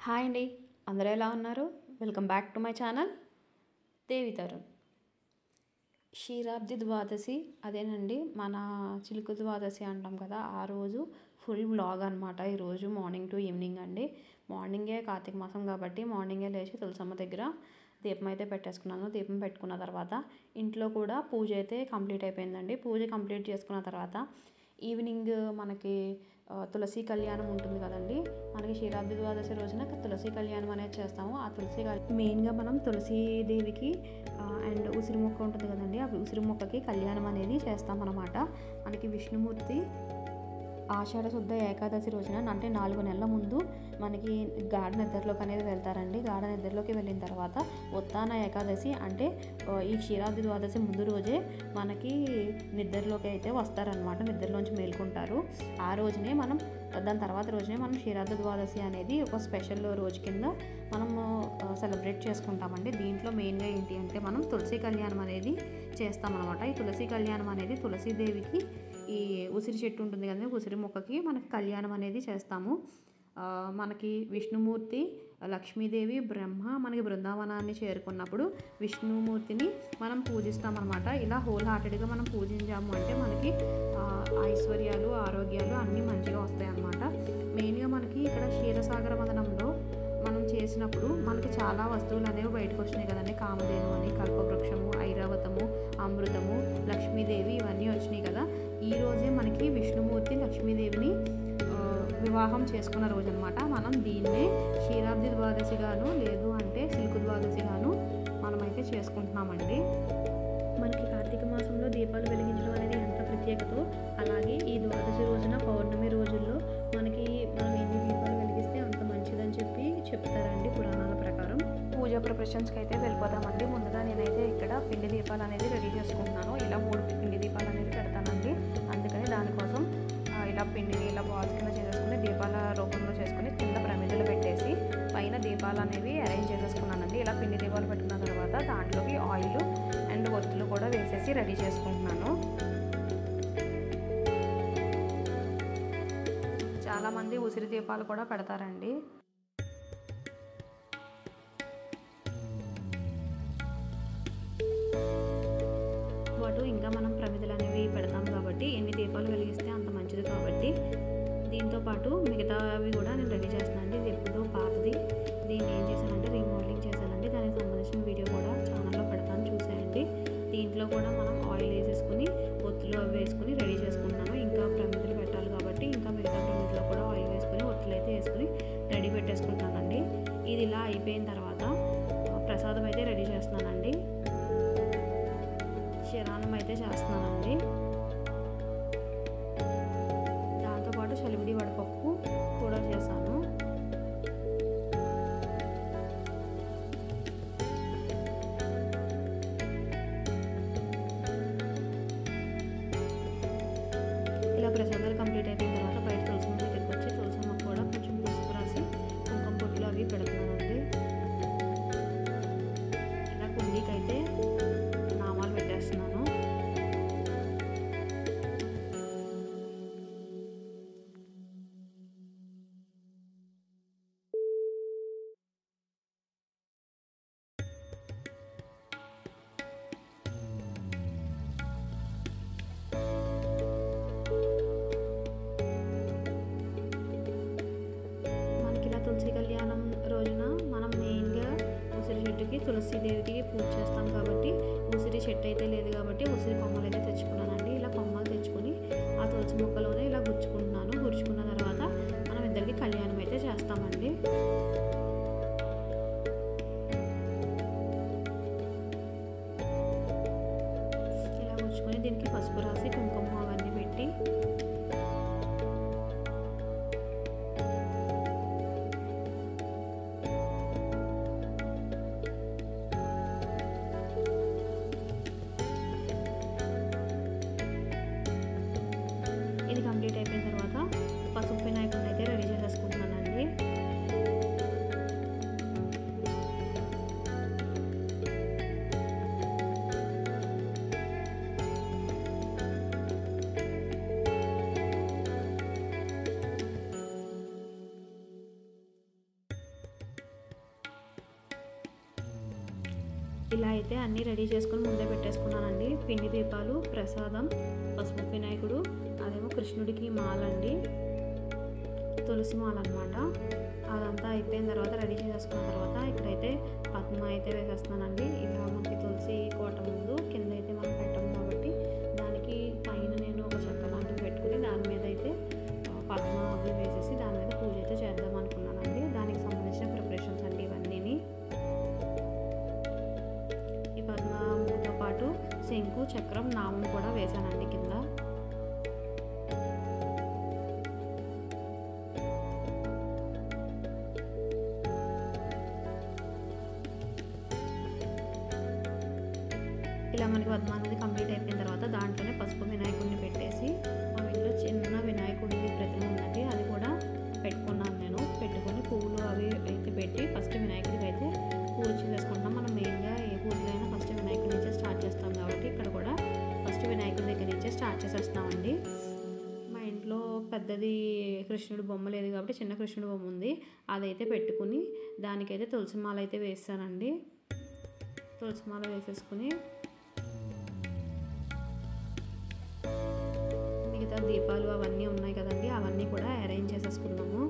Hi అండి, అందరూ ఎలా ఉన్నారు? Welcome back to my channel Devi Tarun. Kshirabdi Dwadashi అదేనండి, మన చిలుకు ద్వాదశి అంటాం కదా, ఆ రోజు ఫుల్ వ్లాగ్ అనమాట. ఈరోజు మార్నింగ్ టు ఈవినింగ్ అండి. మార్నింగే కార్తీక మాసం కాబట్టి మార్నింగే లేచి తులసమ్మ దగ్గర దీపం అయితే పెట్టేసుకున్నాను. దీపం పెట్టుకున్న తర్వాత ఇంట్లో కూడా పూజ అయితే కంప్లీట్ అయిపోయిందండి. పూజ కంప్లీట్ చేసుకున్న తర్వాత ఈవినింగ్ మనకి తులసి కళ్యాణం ఉంటుంది కదండి. మనకి క్షీరాబ్ది ద్వాదశి రోజున తులసి కళ్యాణం అనేది చేస్తాము. ఆ తులసి మెయిన్గా మనం తులసీదేవికి అండ్ ఉసిరి మొక్క ఉంటుంది కదండి, ఆ ఉసిరి మొక్కకి కళ్యాణం అనేది చేస్తామన్నమాట. మనకి విష్ణుమూర్తి ఆషాఢ శుద్ధ ఏకాదశి రోజున అంటే 4 నెలల ముందు మనకి గాఢ నిద్రలోకి అనేది వెళ్తారండి. గాఢ నిద్రలోకి వెళ్ళిన తర్వాత ఉత్తాన ఏకాదశి అంటే ఈ క్షీరాబ్ది ద్వాదశి ముందు రోజే మనకి నిద్రలోకి అయితే వస్తారనమాట. నిద్రలోంచి మేల్కొంటారు. ఆ రోజునే మనం దాని తర్వాత రోజునే మనం క్షీరాబ్ది ద్వాదశి అనేది ఒక స్పెషల్ రోజు కింద మనము సెలబ్రేట్ చేసుకుంటామండి. దీంట్లో మెయిన్గా ఏంటి అంటే మనం తులసి కళ్యాణం అనేది చేస్తామన్నమాట. ఈ తులసి కళ్యాణం అనేది తులసీదేవికి ఈ ఉసిరి చెట్టు ఉంటుంది కదండి, ఉసిరి మొక్కకి మనకి కళ్యాణం అనేది చేస్తాము. మనకి విష్ణుమూర్తి, లక్ష్మీదేవి, బ్రహ్మ మనకి బృందావనాన్ని చేరుకున్నప్పుడు విష్ణుమూర్తిని మనం పూజిస్తామన్నమాట. ఇలా హోల్ హార్టెడ్గా మనం పూజించాము అంటే మనకి ఐశ్వర్యాలు, ఆరోగ్యాలు అన్నీ మంచిగా వస్తాయి అన్నమాట. మెయిన్గా మనకి ఇక్కడ క్షీరసాగర మదనంలో మనం చేసినప్పుడు మనకి చాలా వస్తువులు అనేవి బయటకు వచ్చినాయి కదండి. కామధేను అని, కల్పవృక్షము, ఐరావతము, అమృతము, లక్ష్మీదేవి ఇవన్నీ వచ్చినాయి కదా. ఈ రోజే మనకి విష్ణుమూర్తి లక్ష్మీదేవిని వివాహం చేసుకున్న రోజు అనమాట. మనం దీన్నే క్షీరాబ్ది ద్వాదశి గాను లేదు అంటే సిల్కు ద్వాదశి గాను మనమైతే చేసుకుంటున్నామండి. మనకి కార్తీక మాసంలో దీపాలు వెలిగించడం అనేది ఎంత ప్రత్యేకతో, అలాగే ఈ ద్వాదశి రోజున పౌర్ణమి రోజుల్లో మనకి మనం ఎన్ని దీపాలు వెలిగిస్తే అంత మంచిదని చెప్తారండి పురాణాల ప్రకారం. పూజా ప్రిపరేషన్స్కి అయితే వెళ్ళిపోదామండి. ముందుగా నేనైతే ఇక్కడ పిండి దీపాలు అనేది రెడీ చేసుకుంటున్నాను. ఇలా 3 పిండి దీపాలు అనేది పెడతానండి. అందుకని దానికోసం ఇలా పిండిని ఇలా బాల్స్ కింద చేసేసుకుని దీపాల రూపంలో చేసుకుని కింద ప్రమిదలు పెట్టేసి పైన దీపాలు అనేవి అరేంజ్ చేసేసుకున్నానండి. ఇలా పిండి దీపాలు పెట్టుకున్న తర్వాత దాంట్లోకి ఆయిల్ అండ్ ఒత్తులు కూడా వేసేసి రెడీ చేసుకుంటున్నాను. చాలామంది ఉసిరి దీపాలు కూడా పెడతారండి. ఇంకా మనం ప్రమిదలు అనేవి పెడతాం కాబట్టి ఎన్ని దీపాలు వెలిగిస్తే అంత మంచిది కాబట్టి దీంతో పాటు మిగతావి కూడా నేను రెడీ చేస్తానండి. ఇది ఎప్పుడో పాతది, దీన్ని ఏం చేశానంటే రీమోడలింగ్ చేశానండి. దానికి సంబంధించిన వీడియో కూడా ఛానల్లో పెడతాను, చూసేయండి. దీంట్లో కూడా మనం ఆయిల్ వేసేసుకుని ఒత్తులు అవి వేసుకుని రెడీ చేసుకుంటున్నాను. ఇంకా ప్రమిదలు పెట్టాలి కాబట్టి ఇంకా మిగతా ప్రమిదలో కూడా ఆయిల్ వేసుకుని ఒత్తులు అయితే వేసుకుని రెడీ పెట్టేసుకుంటానండి. ఇది ఇలా అయిపోయిన తర్వాత ప్రసాదం అయితే రెడీ చేస్తున్నానండి. క్షీరాన్నం అయితే చేస్తున్నానండి. దాంతోపాటు చలివిడి వడపప్పు కూడా చేశాను. ఇలా ప్రసాదాలు కంప్లీట్ అయిపోయిన తర్వాత బయట తులసమ్మ దగ్గరికి వచ్చి తులసమ్మ కూడా కొంచెం పసుపు రాసి కుంకుమ పొట్లు అవి పెడుతున్నానండి. ఇలా కుండీకైతే నామాలు పెట్టేస్తున్నాను. తులసి కళ్యాణం రోజున మనం మెయిన్గా ఉసిరి చెట్టుకి తులసీదేవికి పూజ చేస్తాం కాబట్టి ఉసిరి చెట్టు అయితే లేదు కాబట్టి ఉసిరి కొమ్మలు అయితే తెచ్చుకున్నానండి. ఇలా కొమ్మలు తెచ్చుకొని ఆ తులసి మొక్కలోనే ఇలా గుచ్చుకుంటున్నాను. గుచ్చుకున్న తర్వాత మనం ఇద్దరికి కళ్యాణం అయితే చేస్తామండి. ఇలా గుచ్చుకొని దీనికి పసుపు రాసి కుంకుమ అవన్నీ పెట్టి ఇది ఇలా అయితే అన్నీ రెడీ చేసుకొని ముందే పెట్టేసుకున్నానండి. పిండి దీపాలు, ప్రసాదం, పసుపు వినాయకుడు, అదేమో కృష్ణుడికి మాల అండి, తులసి మాల అనమాట. అదంతా అయిపోయిన తర్వాత రెడీ చేసేసుకున్న తర్వాత ఇక్కడైతే పద్మ అయితే వేసేస్తున్నానండి. ఇలా మనకి తులసి కోట ముందు కింద అయితే మనం పెట్టాము కాబట్టి దానికి పైన నేను ఒక చెక్క లాంటివి పెట్టుకుని దాని మీద అయితే పద్మ అవి వేసేసి దాని మీద పూజ అయితే చేద్దాం అనుకున్నానండి. దానికి సంబంధించిన ప్రిపరేషన్స్ అండి ఇవన్నీ. ఈ పద్మతో పాటు శంకు, చక్రం, నామం కూడా వేసానండి కింద. ఇలా మనకి పద్మ అనేది కంప్లీట్ అయిపోయిన తర్వాత దాంట్లోనే పసుపు వినాయకుడిని పెట్టేసి మా ఇంట్లో చిన్న వినాయకుడి ప్రతిమ ఉందండి, అది కూడా పెట్టుకున్నాను నేను. పెట్టుకొని పువ్వులు అవి అయితే పెట్టి ఫస్ట్ వినాయకుడికి అయితే పూజ చేసుకుంటాం. మనం మెయిన్గా ఏ పూజలైనా ఫస్ట్ వినాయకుడి నుంచే స్టార్ట్ చేస్తాం కాబట్టి ఇక్కడ కూడా ఫస్ట్ వినాయకుడి దగ్గర నుంచే స్టార్ట్ చేసేస్తున్నామండి. మా ఇంట్లో పెద్దది కృష్ణుడి బొమ్మ లేదు కాబట్టి చిన్న కృష్ణుడి బొమ్మ ఉంది, అదైతే పెట్టుకుని దానికైతే తులసి మాల అయితే వేస్తానండి. తులసి మాల వేసేసుకుని మిగతా దీపాలు అవన్నీ ఉన్నాయి కదండి, అవన్నీ కూడా అరేంజ్ చేసేసుకున్నాము.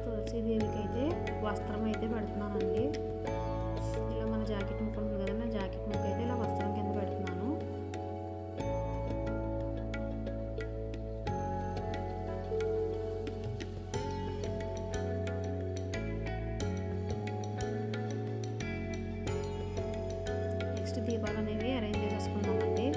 తులసీదేవికి అయితే వస్త్రం అయితే పెడుతున్నానండి. ఇలా మన జాకెట్ ముక్క ఉంటుంది కదా, నా జాకెట్ ముక్క అయితే ఇలా వస్త్రం కింద పెడుతున్నాను. నెక్స్ట్ దీపాలు అనేవి అరేంజ్ చేసేసుకుందామండి.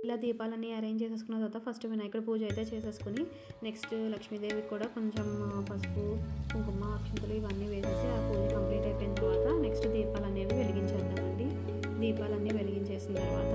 ఇలా దీపాలన్నీ అరేంజ్ చేసేసుకున్న తర్వాత ఫస్ట్ వినాయకుడి పూజ అయితే చేసేసుకుని నెక్స్ట్ లక్ష్మీదేవికి కూడా కొంచెం పసుపు, కుంకుమ, అక్షంతలు ఇవన్నీ వేసేసి ఆ పూజ కంప్లీట్ అయిపోయిన తర్వాత నెక్స్ట్ దీపాలు అనేవి వెలిగించేద్దామండి. దీపాలన్నీ వెలిగించేసిన తర్వాత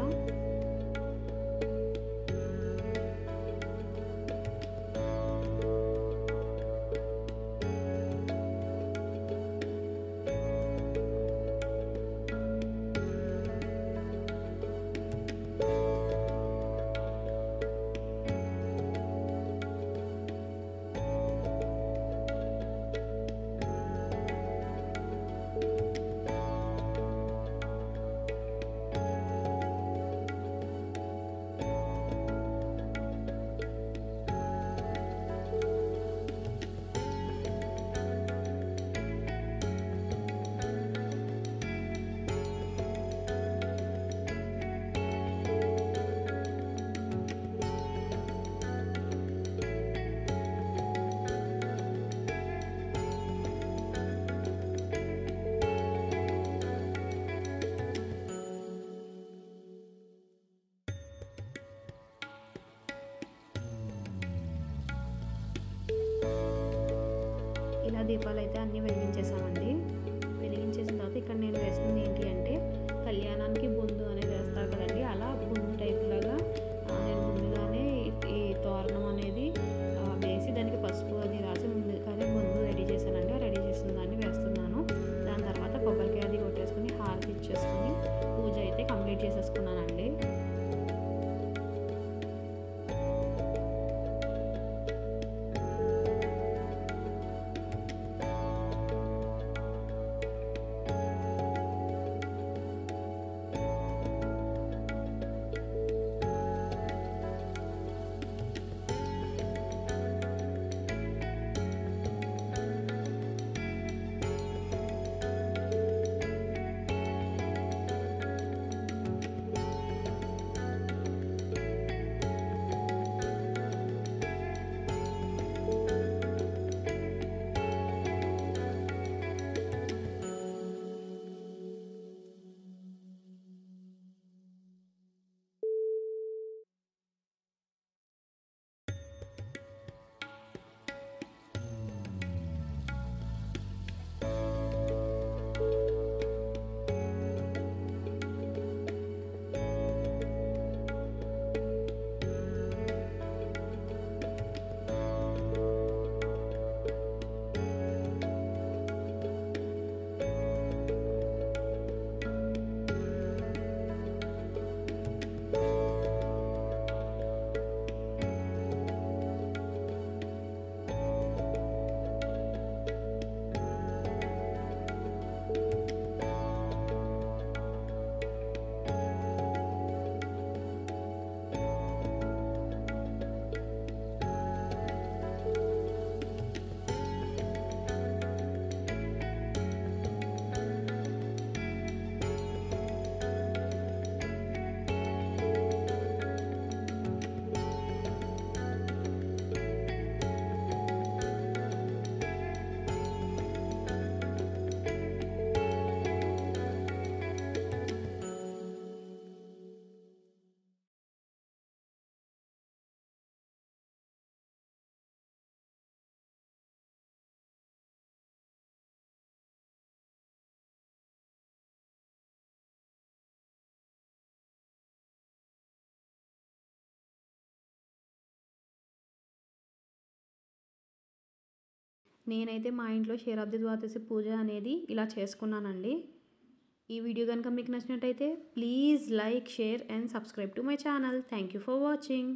దీపాలు అయితే అన్నీ వెలిగించేసామండి. వెలిగించేసిన తర్వాత ఇక్కడ నేను వేస్తుంది ఏంటి అంటే కళ్యాణానికి బొందు అనేది వేస్తారు కదండి, అలా బొందు టైప్ లాగా నేను ముందుగానే ఈ తోరణం అనేది వేసి దానికి పసుపు అది రాసి ముందుగానే బొందు రెడీ చేశానండి. రెడీ చేసిన దాన్ని వేస్తున్నాను. దాని తర్వాత కొబ్బరికాయ అది కొట్టేసుకుని హారతి ఇచ్చేసుకుని పూజ అయితే కంప్లీట్ చేసేసుకున్నానండి. నేనైతే మా ఇంట్లో క్షీరాబ్ది ద్వాదశి పూజ అనేది ఇలా చేసుకున్నానండి. ఈ వీడియో కనుక మీకు నచ్చినట్టయితే please like, share and subscribe to my channel. Thank you for watching.